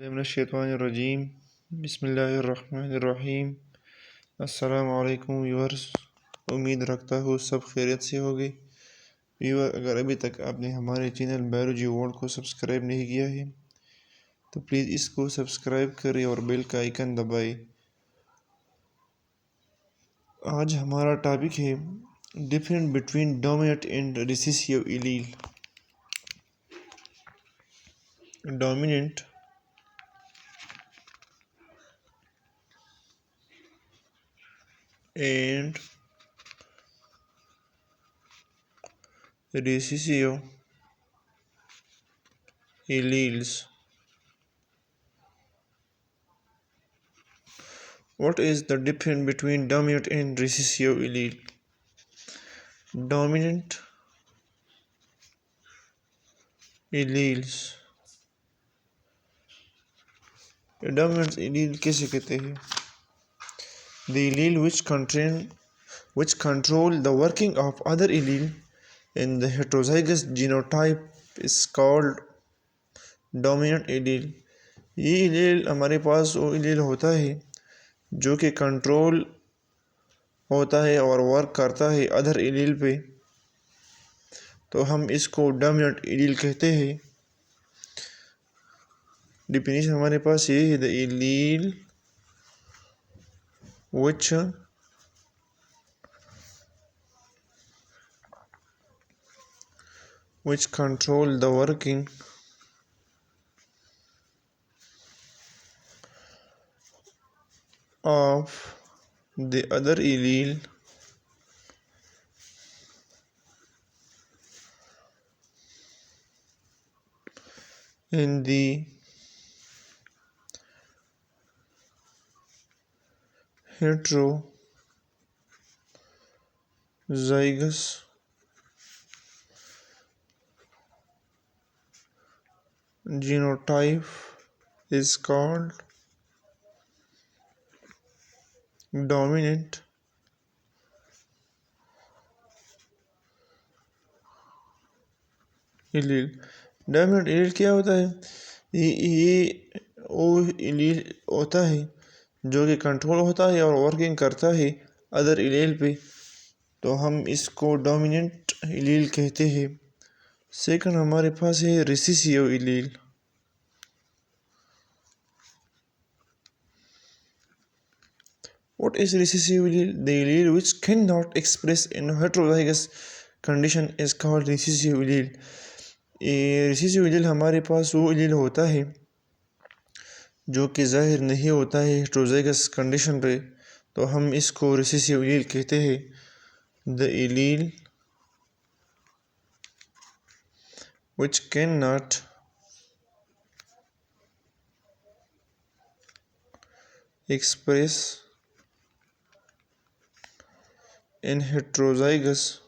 मिनश्शैतानिर्रजीम बिस्मिल्लाहिर्रहमानिर्रहीम। अस्सलाम वालेकुम व्यूअर्स। उम्मीद रखता हूँ सब खैरियत से होगी। व्यूअर, अगर अभी तक आपने हमारे चैनल बायोलॉजी वर्ल्ड को सब्सक्राइब नहीं किया है तो प्लीज़ इसको सब्सक्राइब करें और बेल का आइकन दबाएं। आज हमारा टॉपिक है difference between dominant and recessive allele. Dominant and recessive alleles. What is the difference between dominant and recessive allele? Dominant alleles. Dominant allele किसे कहते हैं? The allele which control the working of other allele in the heterozygous genotype is called dominant allele. ये allele हमारे पास वो allele होता है जो कि कंट्रोल होता है और वर्क करता है अदर एलील पे, तो हम इसको डोमिनेंट एलील कहते हैं। डिफिनेशन हमारे पास ये है, the allele which control the working of the other allele in the heterozygous genotype is called dominant allele. Dominant allele क्या होता है? ये वो एलील होता है जो कि कंट्रोल होता है और वर्किंग करता है अदर एलील पे, तो हम इसको डोमिनेंट एलील कहते हैं। सेकंड हमारे पास है recessive allele. What is recessive allele? The allele which cannot express in heterozygous condition is called recessive allele. recessive allele हमारे पास वो allele होता है जो कि जाहिर नहीं होता है हेटरोजाइगस कंडीशन पे, तो हम इसको recessive allele कहते हैं। The allele which cannot express in heterozygous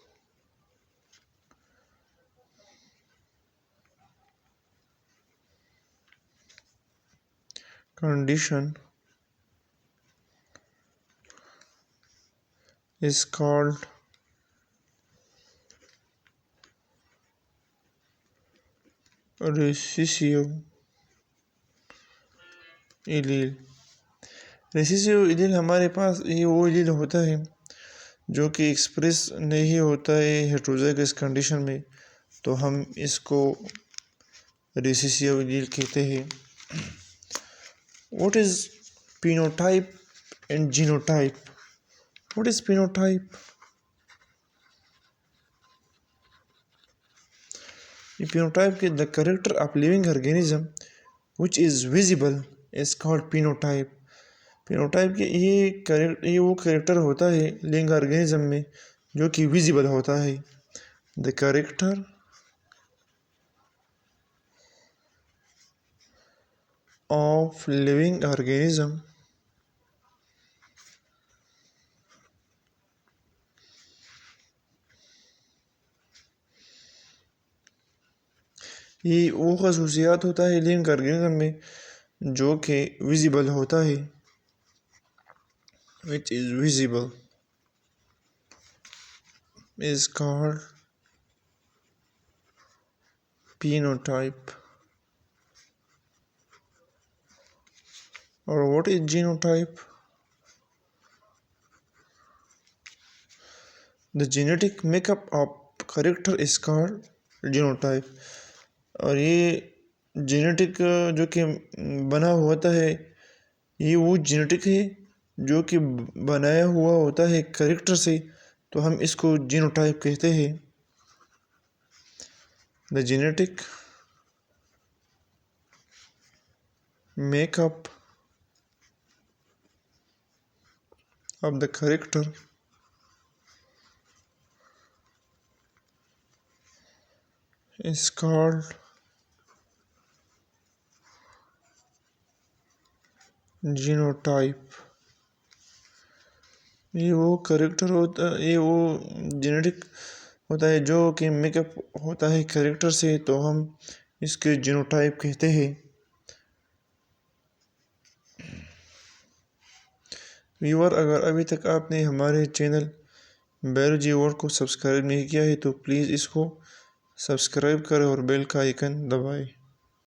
condition is called recessive allele। recessive allele हमारे पास ये वो allele होता है जो कि एक्सप्रेस नहीं होता है हेटरोजाइगस कंडीशन में, तो हम इसको रिसेसिव एलील कहते हैं। What is phenotype and genotype? What is phenotype? phenotype के the character of living organism which is visible is called phenotype। phenotype के ये वो कैरेक्टर होता है लिविंग ऑर्गेनिज्म में जो कि विजिबल होता है। The character of living organism ये वो खसूसियात होता है लिविंग ऑर्गेनिज्म में जो कि विजिबल होता है, which is visible is called phenotype। और what is genotype? The genetic makeup of character is called genotype. और ये जेनेटिक जो कि बना होता है, ये वो जेनेटिक है जो कि बनाया हुआ होता है कैरेक्टर से, तो हम इसको जीनोटाइप कहते हैं। The genetic makeup of the character is called genotype. ये वो करेक्टर होता है, ये वो जेनेटिक होता है जो कि मेकअप होता है कैरेक्टर से, तो हम इसके जीनोटाइप कहते हैं। व्यूअर, अगर अभी तक आपने हमारे चैनल बायोलॉजी वर्ल्ड को सब्सक्राइब नहीं किया है तो प्लीज़ इसको सब्सक्राइब करें और बेल का आइकन दबाएं।